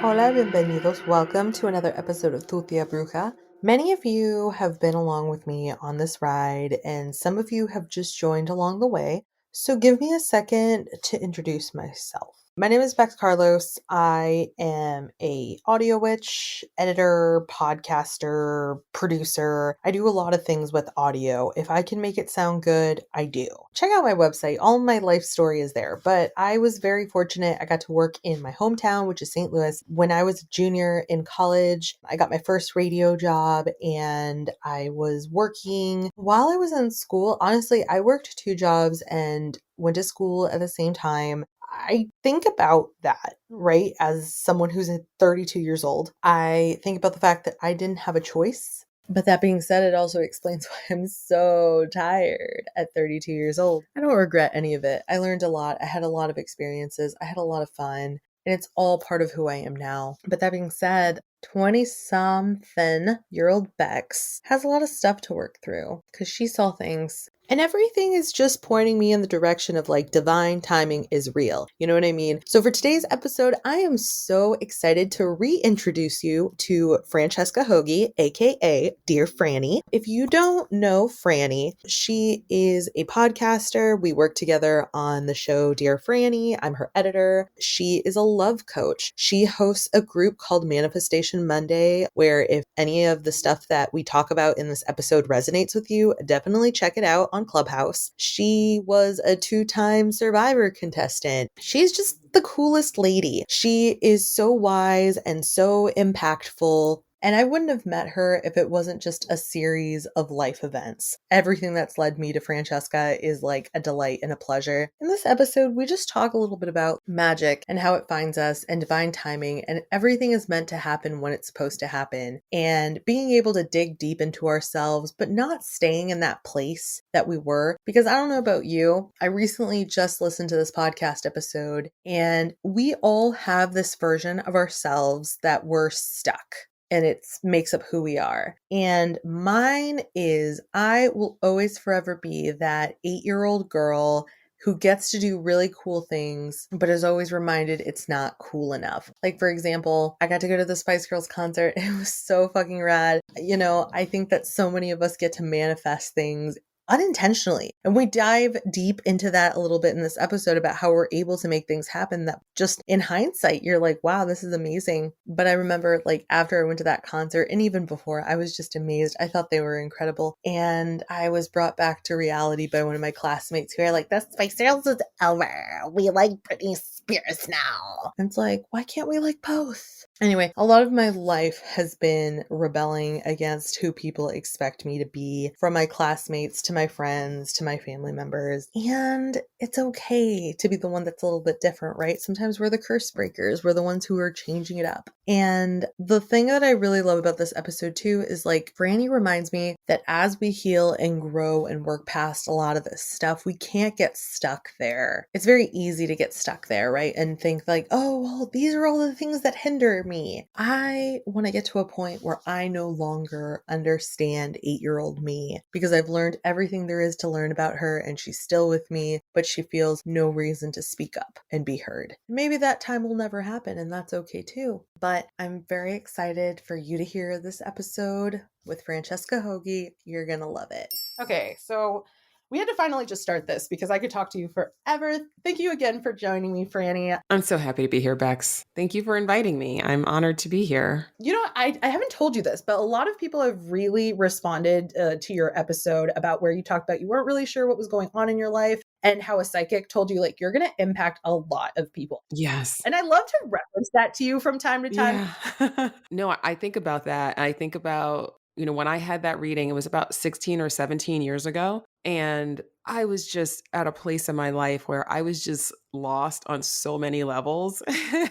Hola, bienvenidos. Welcome to another episode of Tu Tía Bruja. Many of you have been along with me on this ride, and some of you have just joined along the way. So give me a second to introduce myself. My name is Bex Carlos. I am a audio witch, editor, podcaster, producer. I do a lot of things with audio. If I can make it sound good, I do. Check out my website. All my life story is there. But I was very fortunate. I got to work in my hometown, which is St. Louis. When I was a junior in college, I got my first radio job and I was working while I was in school. Honestly, I worked two jobs and went to school at the same time. I think about that, right? As someone who's 32 years old, I think about the fact that I didn't have a choice. But that being said, it also explains why I'm so tired at 32 years old. I don't regret any of it. I learned a lot. I had a lot of experiences. I had a lot of fun. And it's all part of who I am now. But that being said, 20-something-year-old Bex has a lot of stuff to work through because she saw things. And everything is just pointing me in the direction of like divine timing is real. You know what I mean? So for today's episode, I am so excited to reintroduce you to Francesca Hogi, aka Dear Franny. If you don't know Franny, she is a podcaster. We work together on the show Dear Franny. I'm her editor. She is a love coach. She hosts a group called Manifestation Monday, where if any of the stuff that we talk about in this episode resonates with you, definitely check it out on Clubhouse. She was a two-time Survivor contestant. She's just the coolest lady. She is so wise and so impactful. And I wouldn't have met her if it wasn't just a series of life events. Everything that's led me to Francesca is like a delight and a pleasure. In this episode, we just talk a little bit about magic and how it finds us and divine timing, and everything is meant to happen when it's supposed to happen. And being able to dig deep into ourselves, but not staying in that place that we were. Because I don't know about you, I recently just listened to this podcast episode, and we all have this version of ourselves that we're stuck. And it makes up who we are. And mine is I will always forever be that 8-year-old girl who gets to do really cool things, but is always reminded it's not cool enough. Like, for example, I got to go to the Spice Girls concert. It was so fucking rad. You know, I think that so many of us get to manifest things unintentionally. And we dive deep into that a little bit in this episode about how we're able to make things happen that just in hindsight, you're like, wow, this is amazing. But I remember like after I went to that concert and even before, I was just amazed. I thought they were incredible. And I was brought back to reality by one of my classmates who are like, the Spice Girls is over. We like Britney Spears now. And it's like, why can't we like both? Anyway, a lot of my life has been rebelling against who people expect me to be, from my classmates to my friends to my family members. And it's okay to be the one that's a little bit different, right? Sometimes we're the curse breakers. We're the ones who are changing it up. And the thing that I really love about this episode too is like Franny reminds me that as we heal and grow and work past a lot of this stuff, we can't get stuck there. It's very easy to get stuck there, right? And think like, oh, well, these are all the things that hinder me. I want to get to a point where I no longer understand 8-year-old me because I've learned everything there is to learn about her and she's still with me, but she feels no reason to speak up and be heard. Maybe that time will never happen and that's okay too. But I'm very excited for you to hear this episode with Francesca Hogi. You're going to love it. Okay, so we had to finally just start this because I could talk to you forever. Thank you again for joining me, Franny. I'm so happy to be here, Bex. Thank you for inviting me. I'm honored to be here. You know, I haven't told you this, but a lot of people have really responded to your episode about where you talked about you weren't really sure what was going on in your life and how a psychic told you like you're going to impact a lot of people. Yes. And I love to reference that to you from time to time. Yeah. No, I think about that. I think about, when I had that reading, it was about 16 or 17 years ago. And I was just at a place in my life where I was just lost on so many levels.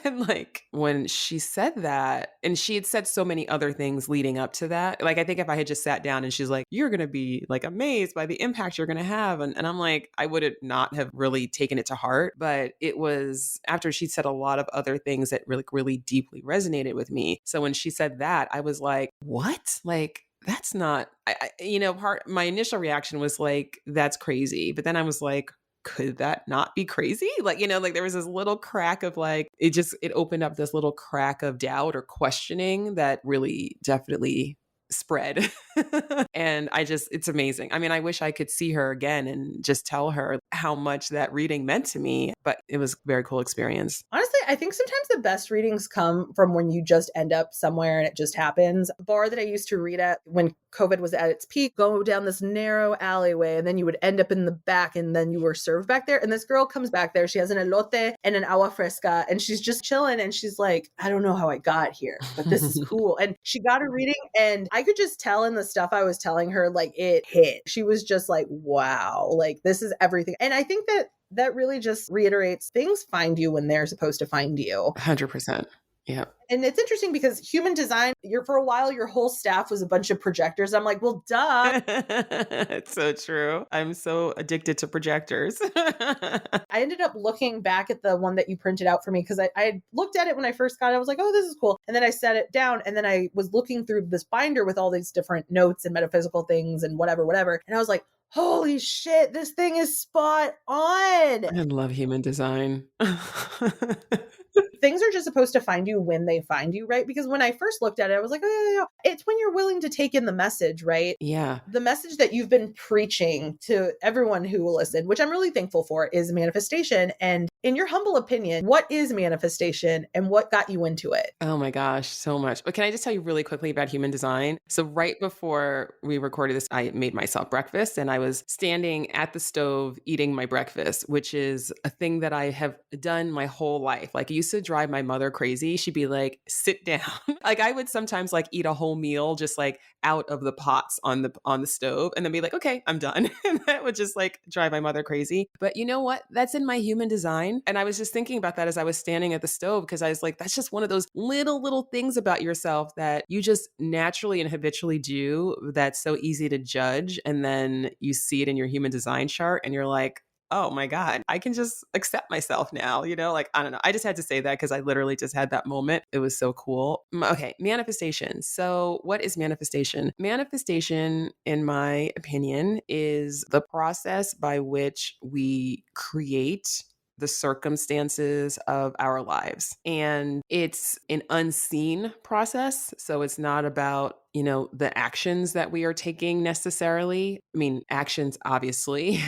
And like when she said that, and she had said so many other things leading up to that, like I think if I had just sat down and she's like, you're going to be like amazed by the impact you're going to have. And I'm like, I would not have really taken it to heart. But it was after she said a lot of other things that really deeply resonated with me. So when she said that, I was like, what? Like, that's not, my initial reaction was like, that's crazy. But then I was like, could that not be crazy? Like, like there was this little crack of like, it opened up this little crack of doubt or questioning that really definitely spread. And it's amazing. I mean, I wish I could see her again and just tell her how much that reading meant to me, but it was a very cool experience. Honestly, I think sometimes the best readings come from when you just end up somewhere and it just happens. A bar that I used to read at when COVID was at its peak, go down this narrow alleyway, and then you would end up in the back, and then you were served back there. And this girl comes back there. She has an elote and an agua fresca, and she's just chilling. And she's like, I don't know how I got here, but this is cool. And she got a reading, and I could just tell in the stuff I was telling her, like, it hit. She was just like, wow, like, this is everything. And I think that really just reiterates things find you when they're supposed to find you. 100%. Yeah. And it's interesting because human design, for a while, your whole staff was a bunch of projectors. I'm like, well, duh. It's so true. I'm so addicted to projectors. I ended up looking back at the one that you printed out for me because I looked at it when I first got it. I was like, oh, this is cool. And then I set it down, and then I was looking through this binder with all these different notes and metaphysical things and whatever. And I was like, holy shit, this thing is spot on. I love human design. Things are just supposed to find you when they find you, right? Because when I first looked at it, I was like, oh, yeah. It's when you're willing to take in the message, right? Yeah. The message that you've been preaching to everyone who will listen, which I'm really thankful for, is manifestation. And in your humble opinion, what is manifestation and what got you into it? Oh my gosh, so much. But can I just tell you really quickly about human design? So right before we recorded this, I made myself breakfast, and I was standing at the stove eating my breakfast, which is a thing that I have done my whole life. Like, it used to drive my mother crazy. She'd be like, sit down. Like, I would sometimes like eat a whole meal just like out of the pots on the stove, and then be like, okay, I'm done. And that would just like drive my mother crazy. But you know what? That's in my human design. And I was just thinking about that as I was standing at the stove, because I was like, that's just one of those little things about yourself that you just naturally and habitually do that's so easy to judge. And then you see it in your human design chart, and you're like, oh my God, I can just accept myself now, like, I don't know. I just had to say that because I literally just had that moment. It was so cool. Okay, manifestation. So what is manifestation? Manifestation, in my opinion, is the process by which we create the circumstances of our lives. And it's an unseen process. So it's not about, the actions that we are taking necessarily. I mean, actions obviously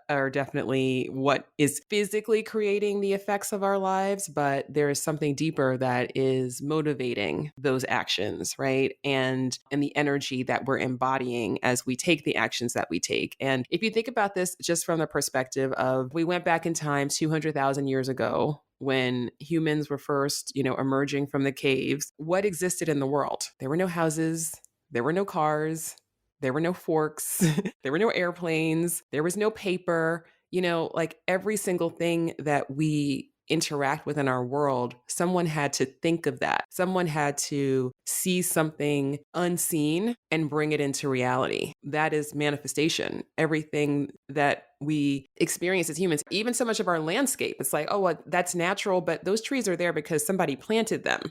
are definitely what is physically creating the effects of our lives, but there is something deeper that is motivating those actions, right? And the energy that we're embodying as we take the actions that we take. And if you think about this just from the perspective of, we went back in time 200,000 years ago, when humans were first, emerging from the caves, what existed in the world? There were no houses, there were no cars, there were no forks, there were no airplanes, there was no paper, like every single thing that we interact with in our world, someone had to think of that. Someone had to see something unseen and bring it into reality. That is manifestation. Everything that we experience as humans, even so much of our landscape, it's like, oh, well, that's natural, but those trees are there because somebody planted them,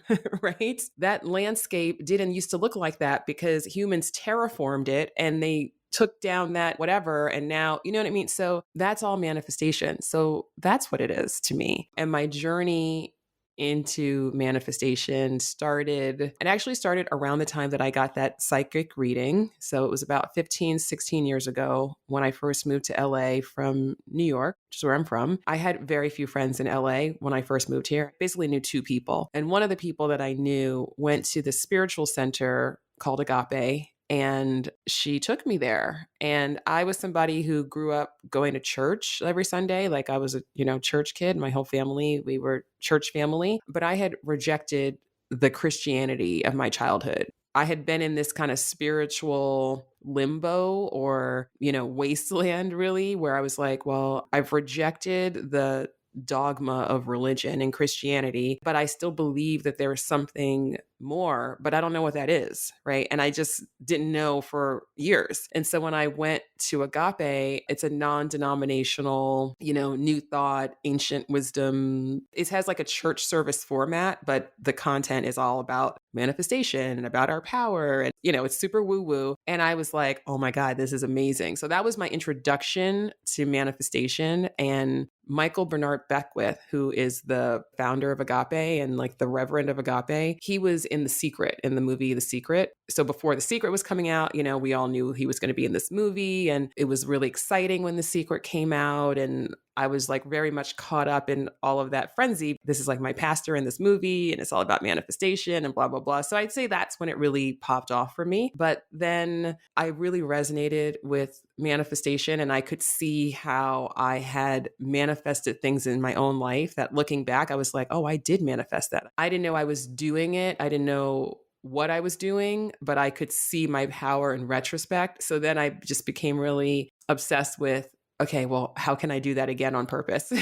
right? That landscape didn't used to look like that because humans terraformed it, and they took down that whatever, and now, you know what I mean? So that's all manifestation. So that's what it is to me. And my journey into manifestation it actually started around the time that I got that psychic reading. So it was about 15, 16 years ago when I first moved to LA from New York, which is where I'm from. I had very few friends in LA when I first moved here. I basically knew two people. And one of the people that I knew went to the spiritual center called Agape, and she took me there. And I was somebody who grew up going to church every Sunday. Like, I was a, church kid. My whole family, we were church family. But I had rejected the Christianity of my childhood. I had been in this kind of spiritual limbo or, wasteland, really, where I was like, well, I've rejected the dogma of religion and Christianity, but I still believe that there is something more, but I don't know what that is, right? And I just didn't know for years. And so when I went to Agape, it's a non-denominational, new thought, ancient wisdom. It has like a church service format, but the content is all about manifestation and about our power. And, it's super woo-woo. And I was like, oh my God, this is amazing. So that was my introduction to manifestation. And Michael Bernard Beckwith, who is the founder of Agape and like the reverend of Agape, he was in The Secret, in the movie The Secret. So before The Secret was coming out, we all knew he was going to be in this movie. And it was really exciting when The Secret came out. And I was like very much caught up in all of that frenzy. This is like my pastor in this movie, and it's all about manifestation and blah, blah, blah. So I'd say that's when it really popped off for me. But then I really resonated with manifestation, and I could see how I had manifested things in my own life that, looking back, I was like, oh, I did manifest that. I didn't know I was doing it. I didn't know what I was doing, but I could see my power in retrospect. So then I just became really obsessed with, okay, well, how can I do that again on purpose?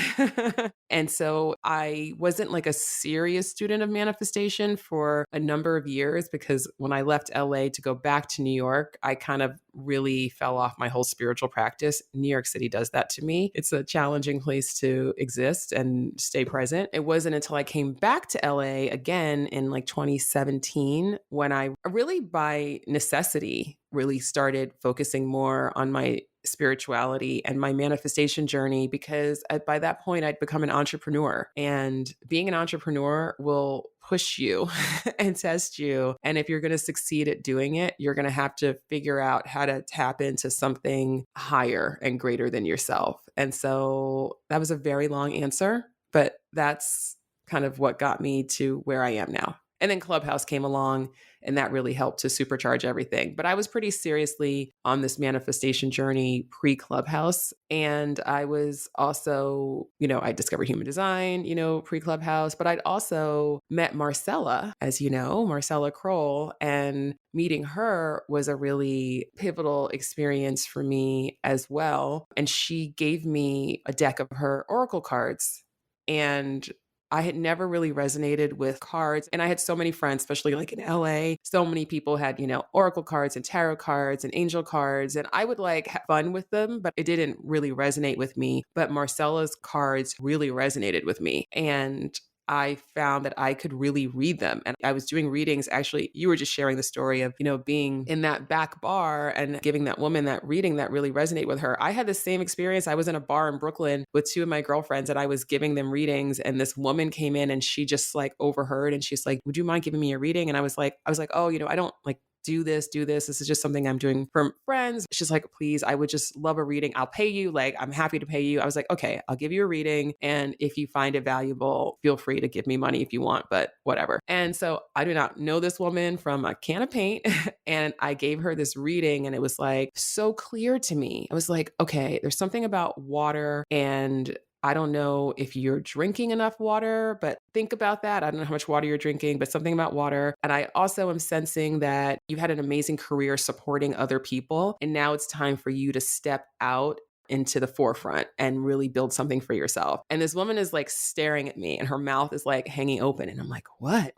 And so I wasn't like a serious student of manifestation for a number of years, because when I left LA to go back to New York, I kind of really fell off my whole spiritual practice. New York City does that to me. It's a challenging place to exist and stay present. It wasn't until I came back to LA again in like 2017 when I really, by necessity, really started focusing more on my spirituality and my manifestation journey, because by that point I'd become an entrepreneur, and being an entrepreneur will push you and test you. And if you're going to succeed at doing it, you're going to have to figure out how to tap into something higher and greater than yourself. And so that was a very long answer, but that's kind of what got me to where I am now. And then Clubhouse came along, and that really helped to supercharge everything. But I was pretty seriously on this manifestation journey pre-Clubhouse. And I was also, I discovered human design, pre-Clubhouse, but I'd also met Marcella, as you know, Marcella Kroll, and meeting her was a really pivotal experience for me as well. And she gave me a deck of her oracle cards. And I had never really resonated with cards. And I had so many friends, especially like in LA, so many people had, oracle cards and tarot cards and angel cards. And I would like have fun with them, but it didn't really resonate with me. But Marcella's cards really resonated with me. And I found that I could really read them. And I was doing readings. Actually, you were just sharing the story of, being in that back bar and giving that woman that reading that really resonated with her. I had the same experience. I was in a bar in Brooklyn with two of my girlfriends, and I was giving them readings. And this woman came in, and she just like overheard, and she's like, would you mind giving me a reading? And I was like, oh, I don't like do this. This is just something I'm doing for friends. She's like, please, I would just love a reading. I'll pay you. Like, I'm happy to pay you. I was like, okay, I'll give you a reading. And if you find it valuable, feel free to give me money if you want, but whatever. And so I do not know this woman from a can of paint. And I gave her this reading, and it was like so clear to me. I was like, okay, there's something about water, and I don't know if you're drinking enough water, but think about that. I don't know how much water you're drinking, but something about water. And I also am sensing that you had an amazing career supporting other people. And now it's time for you to step out into the forefront and really build something for yourself. And this woman is like staring at me, and her mouth is like hanging open. And I'm like, what?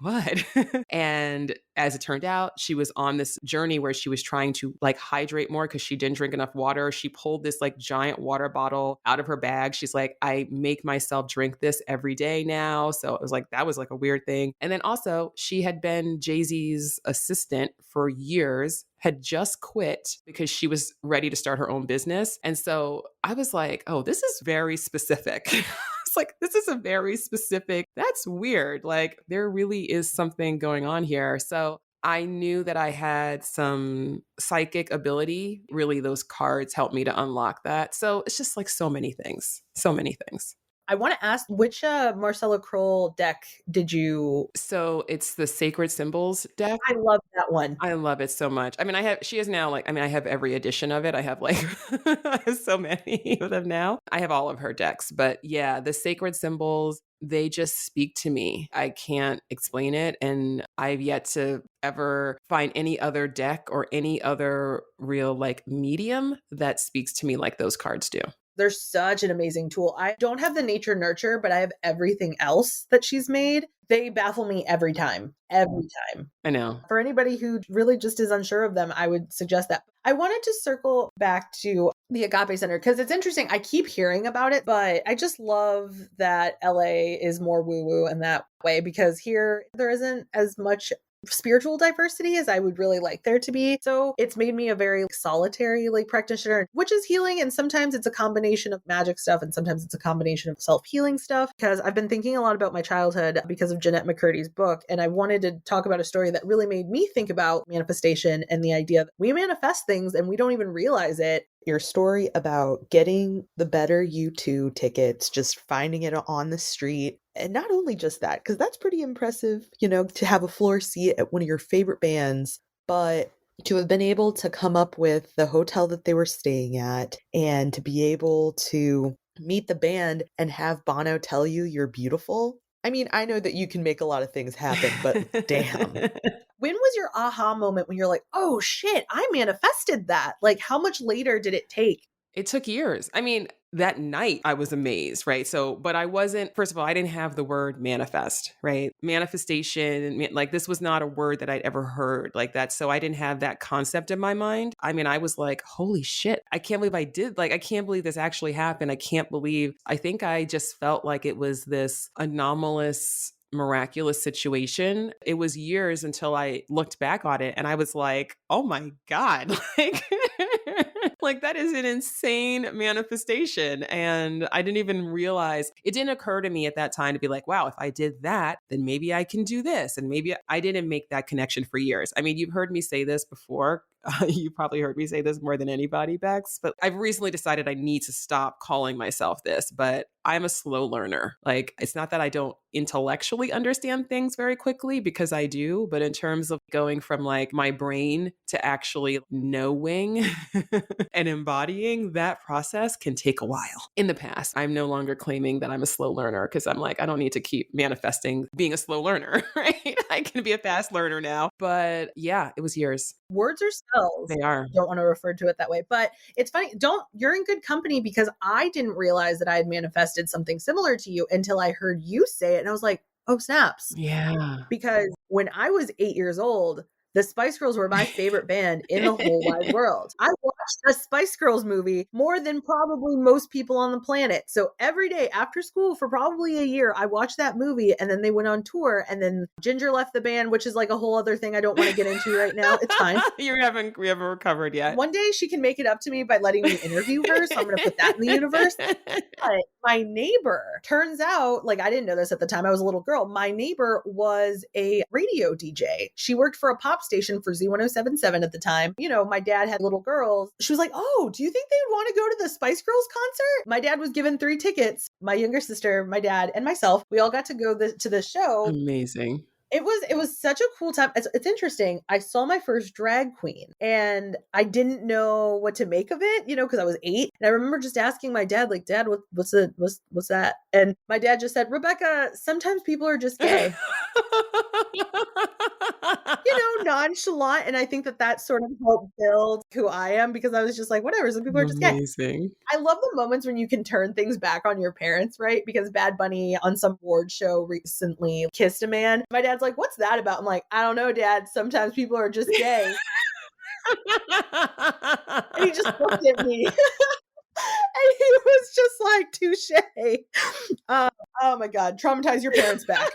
And as it turned out, she was on this journey where she was trying to like hydrate more because she didn't drink enough water. She pulled this like giant water bottle out of her bag. She's like, I make myself drink this every day now. So it was like, that was like a weird thing. And then also she had been Jay-Z's assistant for years, had just quit because she was ready to start her own business. And so I was like, oh, this is very specific. It's like, this is a very specific, that's weird. Like, there really is something going on here. So I knew that I had some psychic ability. Really, those cards helped me to unlock that. So it's just like so many things. I want to ask, which Marcella Kroll deck did you? So it's the Sacred Symbols deck. I love that one. I love it so much. I mean, she is now like, I have every edition of it. I have like, I have so many of them now. I have all of her decks, but yeah, the Sacred Symbols, they just speak to me. I can't explain it. And I've yet to ever find any other deck or any other real like medium that speaks to me like those cards do. They're such an amazing tool. I don't have the nature nurture, but I have everything else that she's made. They baffle me every time. Every time. I know. For anybody who really just is unsure of them, I would suggest that. I wanted to circle back to the Agape Center because it's interesting. I keep hearing about it, but I just love that LA is more woo woo in that way because here there isn't as much spiritual diversity as I would really like there to be. So it's made me a very solitary practitioner, which is healing. And sometimes it's a combination of magic stuff and sometimes it's a combination of self-healing stuff because I've been thinking a lot about my childhood because of Jeanette McCurdy's book. And I wanted to talk about a story that really made me think about manifestation and the idea that we manifest things and we don't even realize it. Your story about getting the Better You 2 tickets, just finding it on the street. And not only just that, because that's pretty impressive, to have a floor seat at one of your favorite bands, but to have been able to come up with the hotel that they were staying at and to be able to meet the band and have Bono tell you you're beautiful. I mean, I know that you can make a lot of things happen, but damn. When was your aha moment when you're like, oh shit, I manifested that? Like, how much later did it take? It took years. I mean, that night I was amazed, right? So, but I wasn't, first of all, I didn't have the word manifest, right? Manifestation, like this was not a word that I'd ever heard like that. So I didn't have that concept in my mind. I mean, I was like, holy shit, I can't believe I did. Like, I can't believe this actually happened. I think I just felt like it was this anomalous miraculous situation. It was years until I looked back on it and I was like, oh my God, like, like that is an insane manifestation. And I didn't even realize, it didn't occur to me at that time to be like, wow, if I did that, then maybe I can do this. And maybe I didn't make that connection for years. I mean, you've heard me say this before. You probably heard me say this more than anybody, Bex, but I've recently decided I need to stop calling myself this, but I'm a slow learner. Like, it's not that I don't intellectually understand things very quickly because I do, but in terms of going from like my brain to actually knowing and embodying that process can take a while. In the past, I'm no longer claiming that I'm a slow learner because I'm like, I don't need to keep manifesting being a slow learner, right? I can be a fast learner now. But yeah, it was years. Words are spells. They are. Don't want to refer to it that way. But it's funny. You're in good company because I didn't realize that I had manifested something similar to you until I heard you say it. And I was like, oh, snaps. Yeah. Because when I was 8 years old, the Spice Girls were my favorite band in the whole wide world. I watched a Spice Girls movie more than probably most people on the planet. So every day after school for probably a year, I watched that movie and then they went on tour and then Ginger left the band, which is like a whole other thing I don't want to get into right now. It's fine. We haven't recovered yet. One day she can make it up to me by letting me interview her. So I'm going to put that in the universe. But my neighbor, turns out, like I didn't know this at the time, I was a little girl. My neighbor was a radio DJ. She worked for a pop station for Z1077 at the time. My dad had little girls. She was like, oh, do you think they would want to go to the Spice Girls concert? My dad was given 3 tickets. My younger sister, my dad, and myself, we all got to go to the show. Amazing. It was such a cool time. It's interesting. I saw my first drag queen and I didn't know what to make of it, because I was 8. And I remember just asking my dad, like, Dad, what's that? And my dad just said, Rebecca, sometimes people are just gay. Nonchalant. And I think that sort of helped build who I am because I was just like, whatever, some people are just gay. Amazing. I love the moments when you can turn things back on your parents, right? Because Bad Bunny on some award show recently kissed a man. My dad's like, what's that about? I'm like, I don't know, Dad. Sometimes people are just gay. And he just looked at me. And he was just like, touche. Oh my God, traumatize your parents back.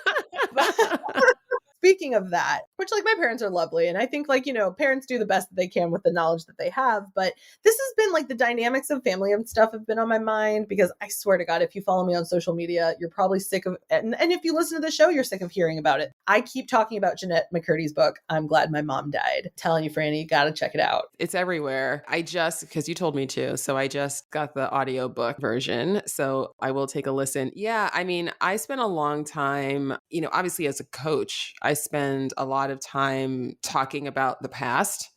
Speaking of that, which my parents are lovely. And I think parents do the best that they can with the knowledge that they have. But this has been the dynamics of family and stuff have been on my mind because I swear to God, if you follow me on social media, you're probably sick of it. And if you listen to the show, you're sick of hearing about it. I keep talking about Jeanette McCurdy's book, I'm Glad My Mom Died. I'm telling you, Franny, you got to check it out. It's everywhere. Because you told me to. So I just got the audiobook version. So I will take a listen. Yeah. I mean, I spent a long time, obviously as a coach, I spend a lot of time talking about the past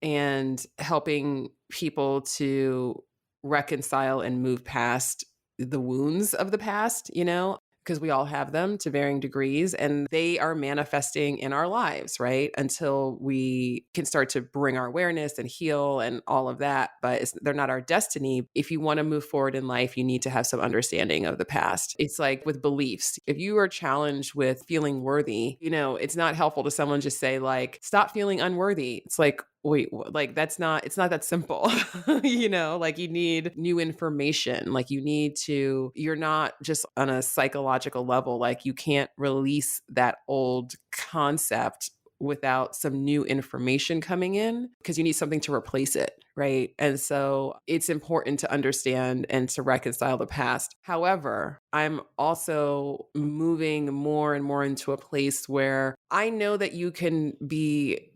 and helping people to reconcile and move past the wounds of the past, because we all have them to varying degrees, and they are manifesting in our lives, right? Until we can start to bring our awareness and heal and all of that. But they're not our destiny. If you want to move forward in life, you need to have some understanding of the past. It's like with beliefs. If you are challenged with feeling worthy, it's not helpful to someone just say, like, stop feeling unworthy. It's like, wait, like it's not that simple. Like you need new information. Like you're not just on a psychological level, like you can't release that old concept without some new information coming in, because you need something to replace it, right? And so it's important to understand and to reconcile the past. However, I'm also moving more and more into a place where I know that you can be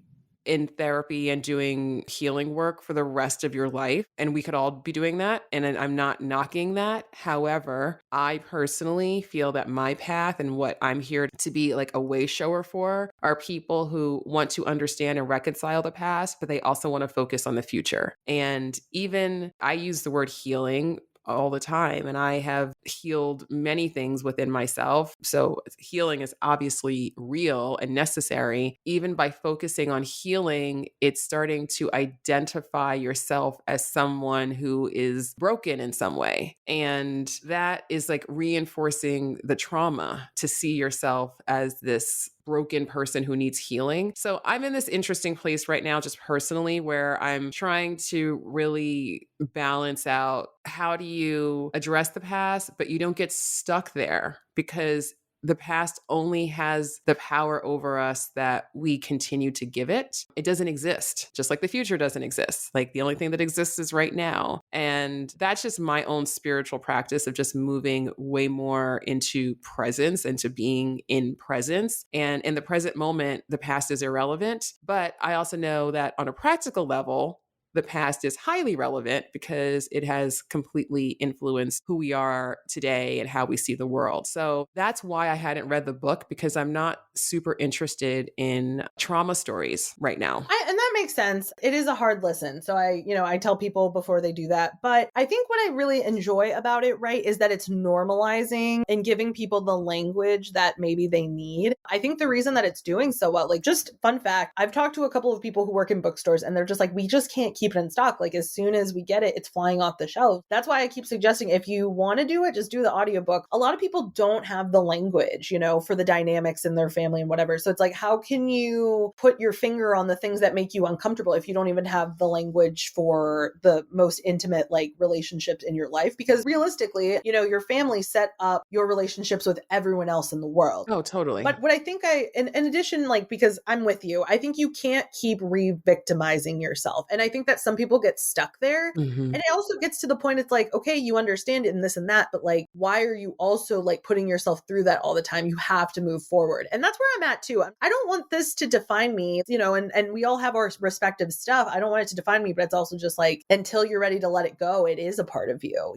in therapy and doing healing work for the rest of your life. And we could all be doing that. And I'm not knocking that. However, I personally feel that my path and what I'm here to be like a way shower for are people who want to understand and reconcile the past, but they also want to focus on the future. And even I use the word healing all the time, and I have healed many things within myself. So healing is obviously real and necessary. Even by focusing on healing, it's starting to identify yourself as someone who is broken in some way. And that is like reinforcing the trauma, to see yourself as this broken person who needs healing. So I'm in this interesting place right now, just personally, where I'm trying to really balance out, how do you address the past, but you don't get stuck there, because the past only has the power over us that we continue to give it. It doesn't exist, just like the future doesn't exist. Like the only thing that exists is right now. And that's just my own spiritual practice of just moving way more into presence and to being in presence. And in the present moment, the past is irrelevant. But I also know that on a practical level, the past is highly relevant, because it has completely influenced who we are today and how we see the world. So that's why I hadn't read the book, because I'm not super interested in trauma stories right now. And that makes sense. It is a hard listen. So I tell people before they do that. But I think what I really enjoy about it, right, is that it's normalizing and giving people the language that maybe they need. I think the reason that it's doing so well, like, just fun fact, I've talked to a couple of people who work in bookstores, and they're just like, we just can't keep it in stock. Like, as soon as we get it, it's flying off the shelf. That's why I keep suggesting, if you want to do it, just do the audiobook. A lot of people don't have the language, for the dynamics in their family and whatever. So it's like, how can you put your finger on the things that make you uncomfortable if you don't even have the language for the most intimate, like, relationships in your life? Because realistically, your family set up your relationships with everyone else in the world. Oh, totally. But what I think in addition, like, because I'm with you, I think you can't keep re-victimizing yourself. And I think that some people get stuck there. Mm-hmm. And it also gets to the point, it's like, okay, you understand it and this and that, but like, why are you also like putting yourself through that all the time? You have to move forward. And that's where I'm at too. I don't want this to define me, and we all have our respective stuff. I don't want it to define me, but it's also just like, until you're ready to let it go, it is a part of you,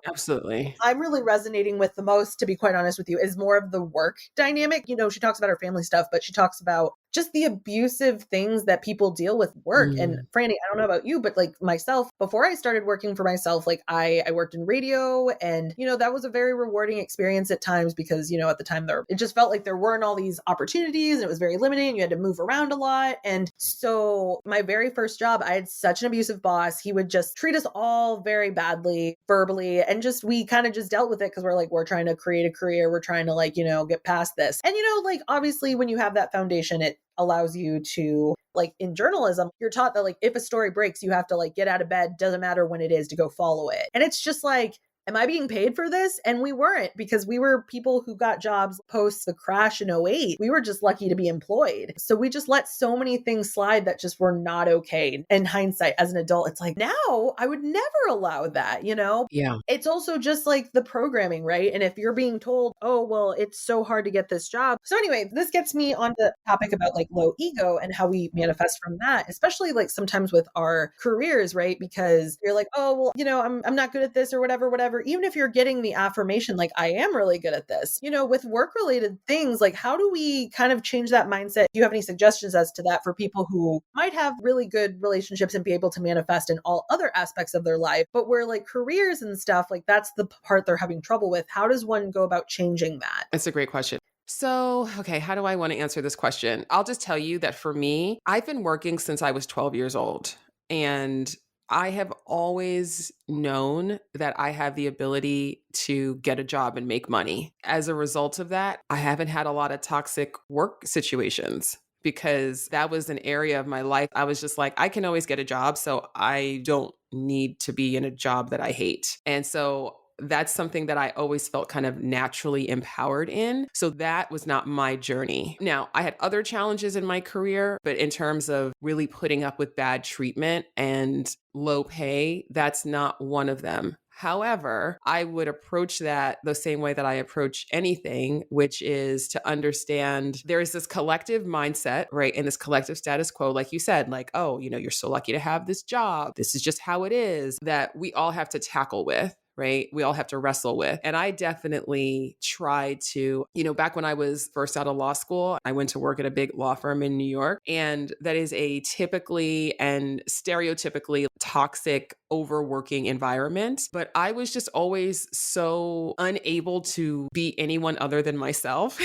Absolutely. I'm really resonating with the most, to be quite honest with you, is more of the work dynamic. She talks about her family stuff, but she talks about just the abusive things that people deal with work. And Franny, I don't know about you, but like myself, before I started working for myself, like I worked in radio, and, that was a very rewarding experience at times, because, at the time it just felt like there weren't all these opportunities, and it was very limiting, and you had to move around a lot. And so my very first job, I had such an abusive boss. He would just treat us all very badly verbally, and we kind of just dealt with it, because we're trying to create a career. We're trying to get past this. And, like, obviously when you have that foundation, it allows you to, like, in journalism, you're taught that, like, if a story breaks, you have to, like, get out of bed, doesn't matter when it is, to go follow it. And it's just like, am I being paid for this? And we weren't, because we were people who got jobs post the crash in '08. We were just lucky to be employed. So we just let so many things slide that just were not okay. In hindsight, as an adult, it's like, now I would never allow that, Yeah. It's also just like the programming, right? And if you're being told, oh, well, it's so hard to get this job. So anyway, this gets me on the topic about like low ego and how we manifest from that, especially like sometimes with our careers, right? Because you're like, oh, well, I'm not good at this or whatever. whatever, even if you're getting the affirmation, like, I am really good at this, with work related things, like, how do we kind of change that mindset? Do you have any suggestions as to that for people who might have really good relationships and be able to manifest in all other aspects of their life, but where like careers and stuff, like that's the part they're having trouble with? How does one go about changing that? That's a great question. So, okay, how do I want to answer this question? I'll just tell you that for me, I've been working since I was 12 years old. And I have always known that I have the ability to get a job and make money. As a result of that, I haven't had a lot of toxic work situations because that was an area of my life. I was just like, I can always get a job. So I don't need to be in a job that I hate. And so that's something that I always felt kind of naturally empowered in. So that was not my journey. Now, I had other challenges in my career, but in terms of really putting up with bad treatment and low pay, that's not one of them. However, I would approach that the same way that I approach anything, which is to understand there is this collective mindset, right? And this collective status quo, like you said, like, oh, you're so lucky to have this job. This is just how it is, that we all have to tackle with. Right? We all have to wrestle with. And I definitely tried to, back when I was first out of law school, I went to work at a big law firm in New York. And that is a typically and stereotypically toxic, overworking environment. But I was just always so unable to be anyone other than myself.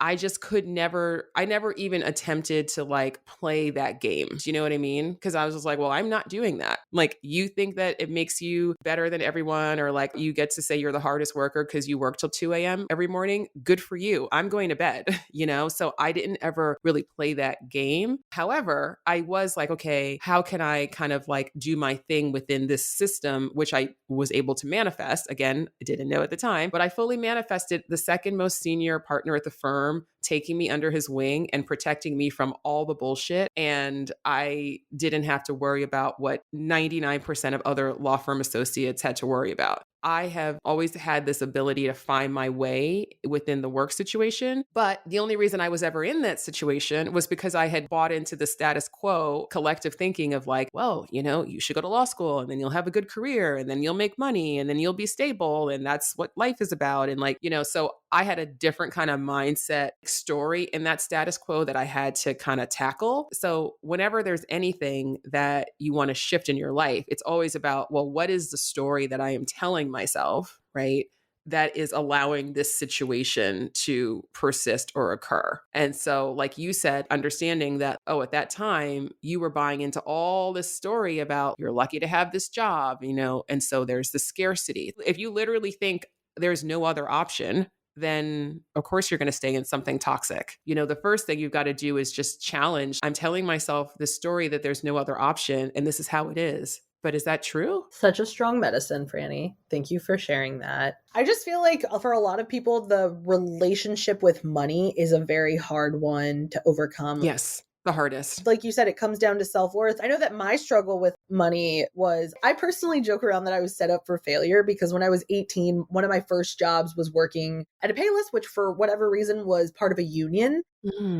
I just I never even attempted to like play that game. Do you know what I mean? Because I was just like, well, I'm not doing that. Like, you think that it makes you better than everyone, or like you get to say you're the hardest worker because you work till 2 a.m. every morning. Good for you. I'm going to bed, So I didn't ever really play that game. However, I was like, okay, how can I kind of like do my thing within this system, which I was able to manifest. Again, I didn't know at the time, but I fully manifested the second most senior partner at the firm taking me under his wing and protecting me from all the bullshit. And I didn't have to worry about what 99% of other law firm associates had to worry about. I have always had this ability to find my way within the work situation. But the only reason I was ever in that situation was because I had bought into the status quo collective thinking of like, well, you should go to law school and then you'll have a good career and then you'll make money and then you'll be stable. And that's what life is about. And like, so I had a different kind of mindset story in that status quo that I had to kind of tackle. So whenever there's anything that you want to shift in your life, it's always about, well, what is the story that I am telling myself, right? That is allowing this situation to persist or occur. And so, like you said, understanding that, oh, at that time, you were buying into all this story about you're lucky to have this job, and so there's the scarcity. If you literally think there's no other option, then of course you're going to stay in something toxic. The first thing you've got to do is just challenge. I'm telling myself this story that there's no other option and this is how it is. But is that true? Such a strong medicine, Franny. Thank you for sharing that. I just feel like for a lot of people, the relationship with money is a very hard one to overcome. Yes. The hardest. Like you said, it comes down to self-worth. I know that my struggle with money was, I personally joke around that I was set up for failure because when I was 18, one of my first jobs was working at a Payless, which for whatever reason was part of a union.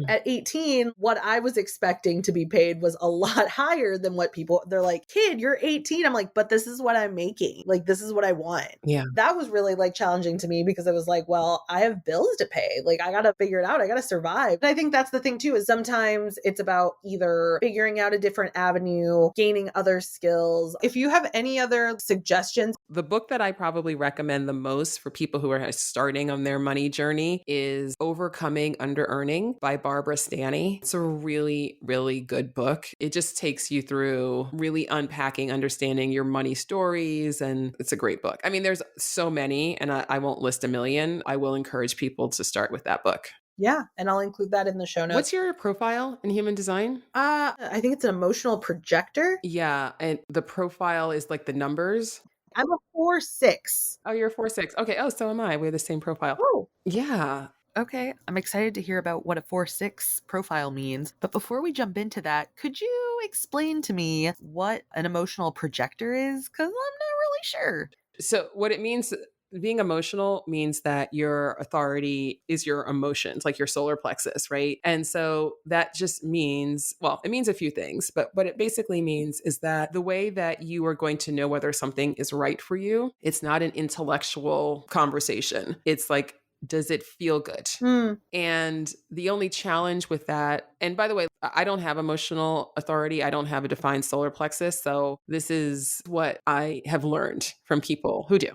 At 18, what I was expecting to be paid was a lot higher than what they're like, kid, you're 18. I'm like, but this is what I'm making. Like, this is what I want. Yeah. That was really like challenging to me because I was like, well, I have bills to pay. Like, I got to figure it out. I got to survive. And I think that's the thing too, is sometimes it's about either figuring out a different avenue, gaining other skills. If you have any other suggestions. The book that I probably recommend the most for people who are starting on their money journey is Overcoming Under-Earning by Barbara Stanny. It's a really, really good book. It just takes you through really unpacking, understanding your money stories. And it's a great book. I mean, there's so many, and I won't list a million. I will encourage people to start with that book. Yeah, and I'll include that in the show notes. What's your profile in human design? I think it's an emotional projector. Yeah, and the profile is like the numbers. I'm a 4/6. Oh, you're a 4/6. Okay. Oh, so am I. We have the same profile. Oh, yeah. Okay, I'm excited to hear about what a 4/6 profile means. But before we jump into that, could you explain to me what an emotional projector is? Because I'm not really sure. So what it means Being emotional means that your authority is your emotions, like your solar plexus, right? And so that just means, well, it means a few things, but what it basically means is that the way that you are going to know whether something is right for you, it's not an intellectual conversation. It's like, does it feel good? Mm. And the only challenge with that, and by the way, I don't have emotional authority. I don't have a defined solar plexus. So this is what I have learned from people who do,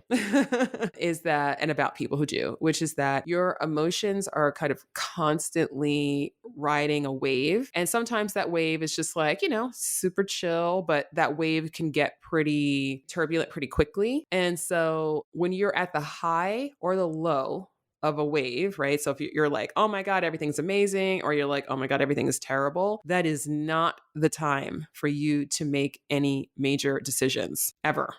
is that, and about people who do, which is that your emotions are kind of constantly riding a wave. And sometimes that wave is just like, super chill, but that wave can get pretty turbulent pretty quickly. And so when you're at the high or the low of a wave, right? So if you're like, oh my God, everything's amazing, or you're like, oh my God, everything is terrible, that is not the time for you to make any major decisions ever.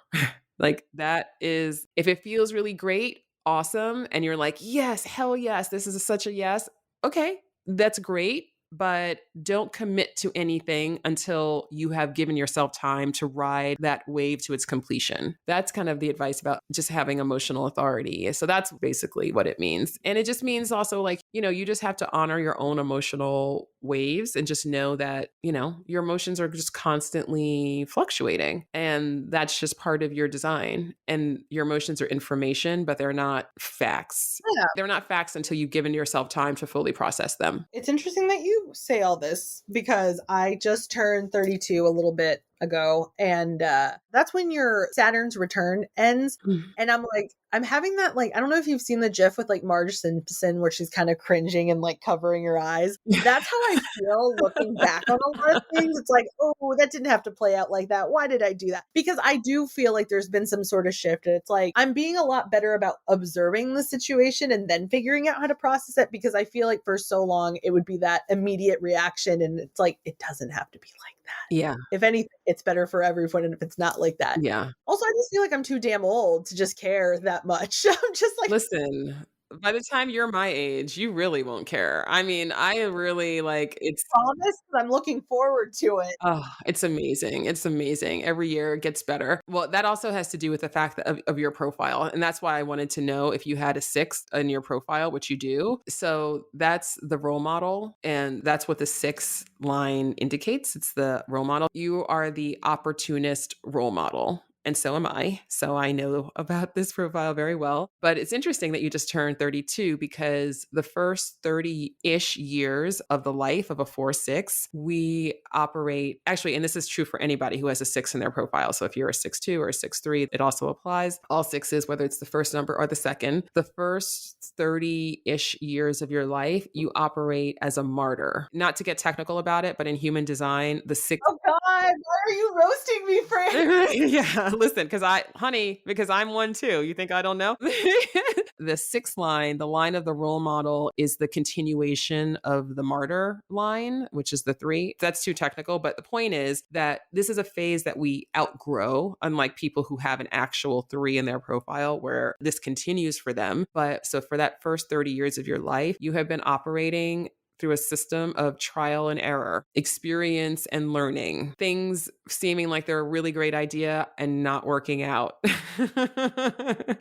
Like that is, if it feels really great, awesome, and you're like, yes, hell yes, this is such a yes. Okay, that's great. But don't commit to anything until you have given yourself time to ride that wave to its completion. That's kind of the advice about just having emotional authority. So that's basically what it means. And it just means also like, you just have to honor your own emotional waves and just know that, your emotions are just constantly fluctuating. And that's just part of your design. And your emotions are information, but they're not facts. Yeah. They're not facts until you've given yourself time to fully process them. It's interesting that you say all this because I just turned 32 a little bit ago, and that's when your Saturn's return ends. And I'm having that, like, I don't know if you've seen the GIF with like Marge Simpson where she's kind of cringing and like covering her eyes. That's how I feel looking back on a lot of things. It's like, oh, that didn't have to play out like that. Why did I do that? Because I do feel like there's been some sort of shift. And it's like, I'm being a lot better about observing the situation and then figuring out how to process it, because I feel like for so long it would be that immediate reaction. And it's like, it doesn't have to be like that. Yeah. If anything, it's better for everyone. And if it's not like that. Yeah. Also, I just feel like I'm too damn old to just care that much. I'm just like, Listen, by the time you're my age, you really won't care. I mean, I really like it's promise, I'm looking forward to it. oh, it's amazing. It's amazing. Every year it gets better. Well, that also has to do with the fact that of your profile. And that's why I wanted to know if you had a 6 in your profile, which you do. So that's the role model. And that's what the 6 line indicates. It's the role model. You are the opportunist role model. And so am I. So I know about this profile very well. But it's interesting that you just turned 32 because the first 30-ish years of the life of a 4-6, we operate actually, and this is true for anybody who has a 6 in their profile. So if you're a 6-2 or a 6-3, it also applies. All 6s, whether it's the first number or the second, the first 30-ish years of your life, you operate as a martyr. Not to get technical about it, but in human design, the 6. Oh God, why are you roasting me, Fran? Yeah, listen, because I'm one too. You think I don't know? The 6th line, the line of the role model, is the continuation of the martyr line, which is the 3. That's too technical, but the point is that this is a phase that we outgrow, unlike people who have an actual 3 in their profile where this continues for them. But so for that first 30 years of your life, you have been operating through a system of trial and error, experience and learning, things seeming like they're a really great idea and not working out,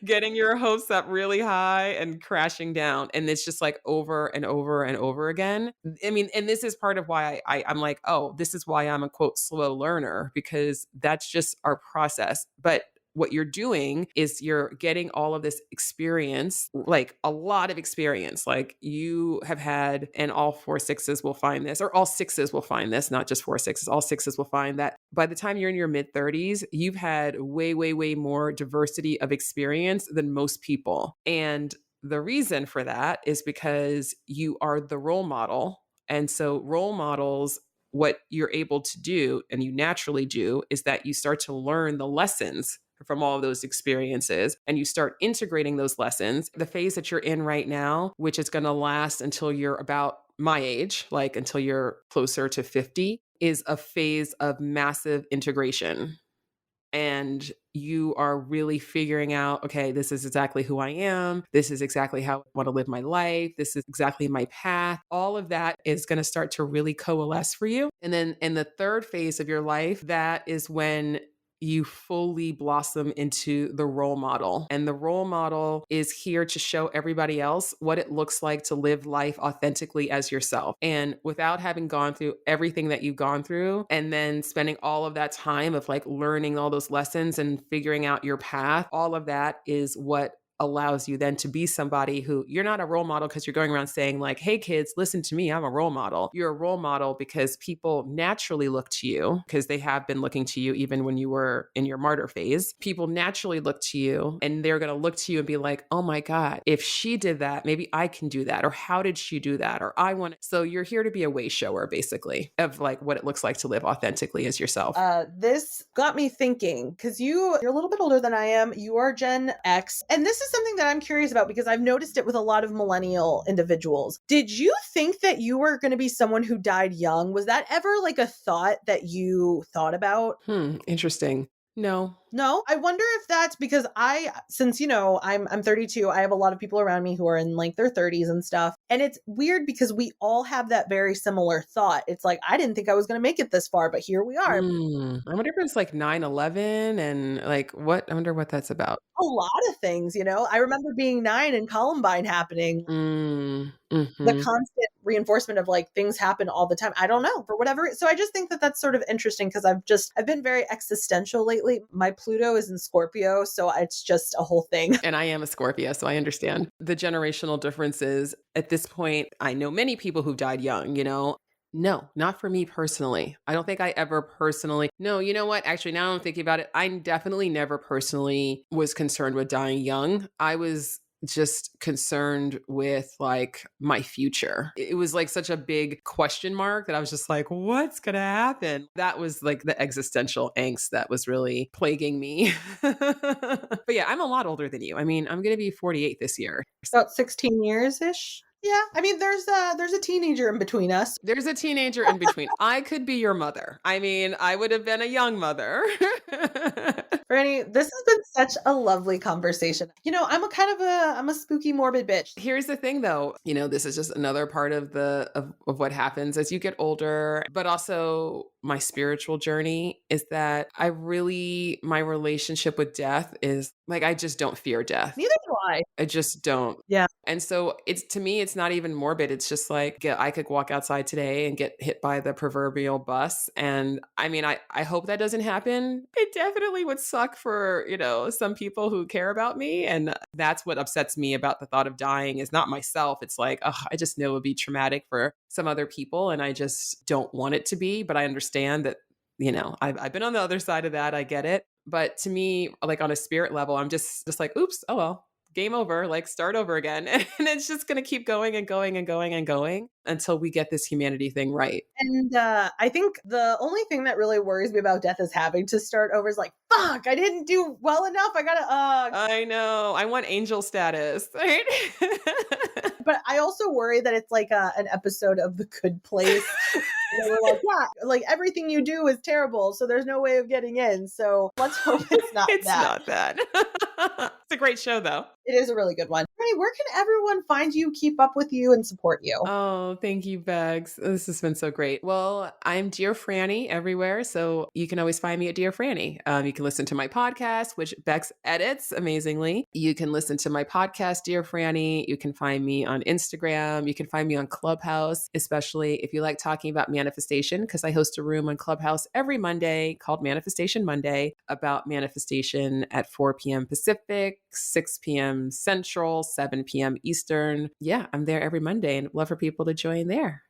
getting your hopes up really high and crashing down. And it's just like over and over and over again. I mean, and this is part of why I'm like, oh, this is why I'm a quote slow learner, because that's just our process. But what you're doing is you're getting all of this experience, like a lot of experience, like you have had, and all 4-6s will find this, or all 6s will find this, not just 4-6s, all 6s will find that by the time you're in your mid 30s, you've had way, way, way more diversity of experience than most people. And the reason for that is because you are the role model. And so role models, what you're able to do, and you naturally do, is that you start to learn the lessons from all of those experiences and you start integrating those lessons. The phase that you're in right now, which is going to last until you're about my age, like until you're closer to 50, is a phase of massive integration. And you are really figuring out, okay, this is exactly who I am. This is exactly how I want to live my life. This is exactly my path. All of that is going to start to really coalesce for you. And then in the third phase of your life, that is when you fully blossom into the role model. And the role model is here to show everybody else what it looks like to live life authentically as yourself. And without having gone through everything that you've gone through, and then spending all of that time of like learning all those lessons and figuring out your path, all of that is what allows you then to be somebody who you're not a role model because you're going around saying like, hey kids, listen to me, I'm a role model. You're a role model because people naturally look to you, because they have been looking to you even when you were in your martyr phase. People naturally look to you, and they're going to look to you and be like, oh my God, if she did that, maybe I can do that. Or how did she do that? Or I want to. So you're here to be a way shower, basically, of like what it looks like to live authentically as yourself. This got me thinking, because you're a little bit older than I am. You are Gen X. And this is something that I'm curious about because I've noticed it with a lot of millennial individuals. Did you think that you were going to be someone who died young? Was that ever like a thought that you thought about? Interesting. No. No, I wonder if that's because since I'm 32, I have a lot of people around me who are in like their 30s and stuff. And it's weird because we all have that very similar thought. It's like, I didn't think I was going to make it this far, but here we are. I wonder if it's like 9/11 and like what, I wonder what that's about. A lot of things, I remember being 9 and Columbine happening. The Mm-hmm. constant reinforcement of like things happen all the time. I don't know, for whatever. So I just think that that's sort of interesting because I've been very existential lately. My Pluto is in Scorpio, so it's just a whole thing. And I am a Scorpio, so I understand the generational differences. At this point, I know many people who died young, No, not for me personally. I don't think I ever personally. No, you know what? Actually, now I'm thinking about it. I definitely never personally was concerned with dying young. I was just concerned with like my future. It was like such a big question mark that I was just like, what's going to happen? That was like the existential angst that was really plaguing me. But yeah, I'm a lot older than you. I mean, I'm going to be 48 this year. About 16 years ish. Yeah, I mean, there's a teenager in between us. There's a teenager in between. I could be your mother. I mean, I would have been a young mother. Franny, this has been such a lovely conversation. I'm a spooky, morbid bitch. Here's the thing though, this is just another part of of what happens as you get older, but also my spiritual journey is that my relationship with death is like, I just don't fear death. Neither do I. I just don't. Yeah. And so to me, it's not even morbid. It's just like, I could walk outside today and get hit by the proverbial bus. And I mean, I hope that doesn't happen. It definitely would suck for, some people who care about me. And that's what upsets me about the thought of dying is not myself. It's like, I just know it would be traumatic for some other people. And I just don't want it to be, but I understand that, I've been on the other side of that. I get it. But to me, like on a spirit level, I'm just like, oops, oh well, game over, like start over again. And it's just going to keep going and going and going and going until we get this humanity thing right. And I think the only thing that really worries me about death is having to start over is like, fuck, I didn't do well enough. I gotta, I know. I want angel status, right? But I also worry that it's like an episode of The Good Place. We're like, yeah, like everything you do is terrible, so there's no way of getting in. So let's hope it's not It's that. not that. It's a great show, though. It is a really good one. Hey, where can everyone find you, keep up with you, and support you? Oh, thank you, Bex. This has been so great. Well, I'm Dear Franny everywhere, so you can always find me at Dear Franny. You can listen to my podcast, which Bex edits amazingly. You can listen to my podcast, Dear Franny. You can find me on Instagram. You can find me on Clubhouse, especially if you like talking about manifestation, because I host a room on Clubhouse every Monday called Manifestation Monday about manifestation at 4 p.m. Pacific, 6 p.m. Central, 7 p.m. Eastern. Yeah, I'm there every Monday and love for people to join there.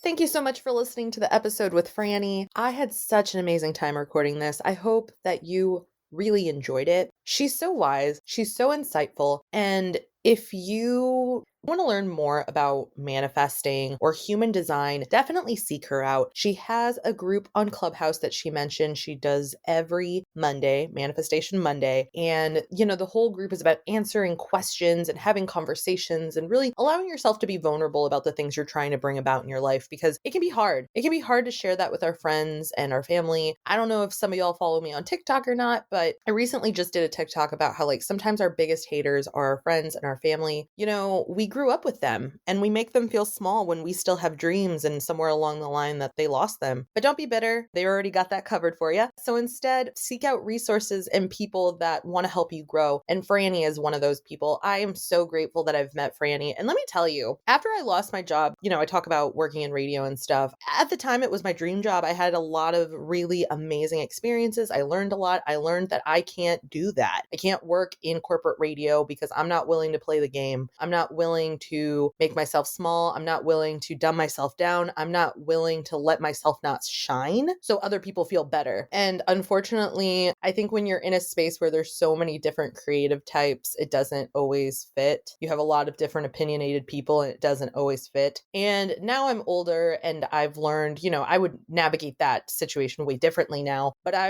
Thank you so much for listening to the episode with Franny. I had such an amazing time recording this. I hope that you really enjoyed it. She's so wise. She's so insightful. And if you want to learn more about manifesting or human design, definitely seek her out. She has a group on Clubhouse that she mentioned she does every Monday, Manifestation Monday. And, the whole group is about answering questions and having conversations and really allowing yourself to be vulnerable about the things you're trying to bring about in your life, because it can be hard. It can be hard to share that with our friends and our family. I don't know if some of y'all follow me on TikTok or not, but I recently just did a TikTok about how like sometimes our biggest haters are our friends and our family. We grew up with them and we make them feel small when we still have dreams and somewhere along the line that they lost them. But don't be bitter. They already got that covered for you. So instead, seek out resources and people that want to help you grow. And Franny is one of those people. I am so grateful that I've met Franny. And let me tell you, after I lost my job, I talk about working in radio and stuff. At the time, it was my dream job. I had a lot of really amazing experiences. I learned a lot. I learned that I can't do that. I can't work in corporate radio because I'm not willing to play the game. I'm not willing to make myself small. I'm not willing to dumb myself down. I'm not willing to let myself not shine so other people feel better. And unfortunately, I think when you're in a space where there's so many different creative types, it doesn't always fit. You have a lot of different opinionated people and it doesn't always fit. And now I'm older and I've learned, I would navigate that situation way differently now. But I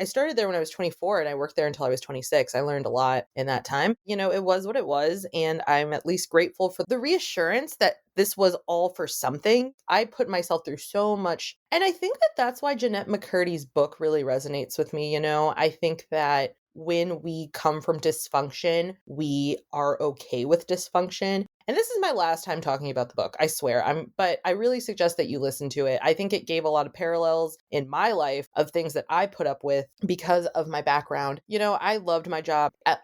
started there when I was 24 and I worked there until I was 26. I learned a lot in that time. It was what it was. And I'm at least grateful for the reassurance that this was all for something. I put myself through so much. And I think that that's why Jeanette McCurdy's book really resonates with me. I think that when we come from dysfunction, we are okay with dysfunction. And this is my last time talking about the book, I swear. But I really suggest that you listen to it. I think it gave a lot of parallels in my life of things that I put up with because of my background. I loved my job at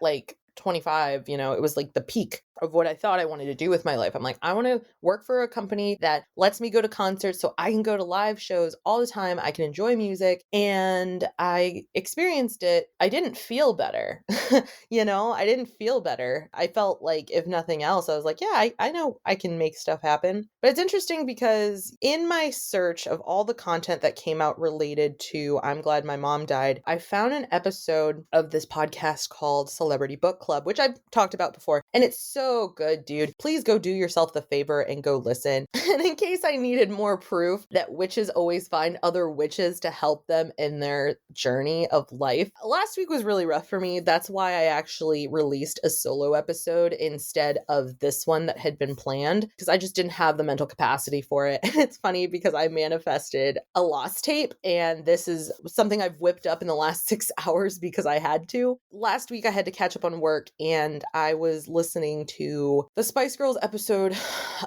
25, it was like the peak of what I thought I wanted to do with my life. I'm like, I want to work for a company that lets me go to concerts so I can go to live shows all the time. I can enjoy music. And I experienced it. I didn't feel better. I didn't feel better. I felt like, if nothing else, I was like, yeah, I know I can make stuff happen. But it's interesting because in my search of all the content that came out related to I'm Glad My Mom Died, I found an episode of this podcast called Celebrity Book Club, which I've talked about before. And it's so good, dude. Please go do yourself the favor and go listen. And in case I needed more proof that witches always find other witches to help them in their journey of life, last week was really rough for me. That's why I actually released a solo episode instead of this one that had been planned, because I just didn't have the mental capacity for it. And it's funny because I manifested a lost tape, and this is something I've whipped up in the last 6 hours because I had to. Last week I had to catch up on work, and I was listening to the Spice Girls episode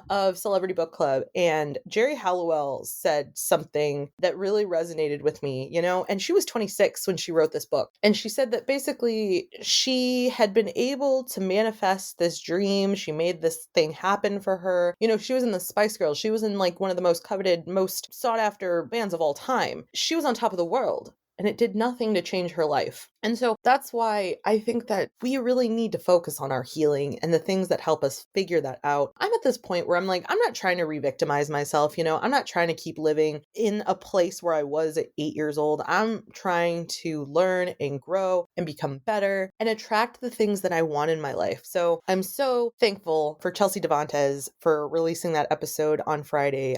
of Celebrity Book Club, and Jerry Halliwell said something that really resonated with me, and she was 26 when she wrote this book. And she said that basically she had been able to manifest this dream. She made this thing happen for her. She was in the Spice Girls. She was in one of the most coveted, most sought after bands of all time. She was on top of the world. And it did nothing to change her life. And so that's why I think that we really need to focus on our healing and the things that help us figure that out. I'm at this point where I'm like, I'm not trying to revictimize myself. I'm not trying to keep living in a place where I was at 8 years old. I'm trying to learn and grow and become better and attract the things that I want in my life. So I'm so thankful for Chelsea Devantez for releasing that episode on Friday.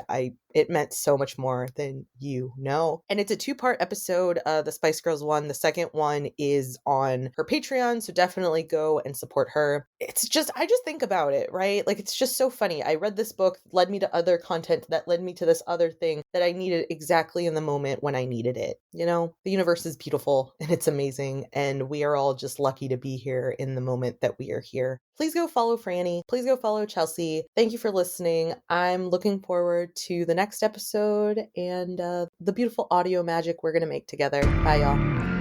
It meant so much more than you know. And it's a 2-part episode. The Spice Girls one. The second one is on her Patreon. So definitely go and support her. I just think about it, right? It's just so funny. I read this book, led me to other content that led me to this other thing that I needed exactly in the moment when I needed it. The universe is beautiful and it's amazing. And we are all just lucky to be here in the moment that we are here. Please go follow Franny. Please go follow Chelsea. Thank you for listening. I'm looking forward to the next episode and the beautiful audio magic we're going to make together. Bye, y'all.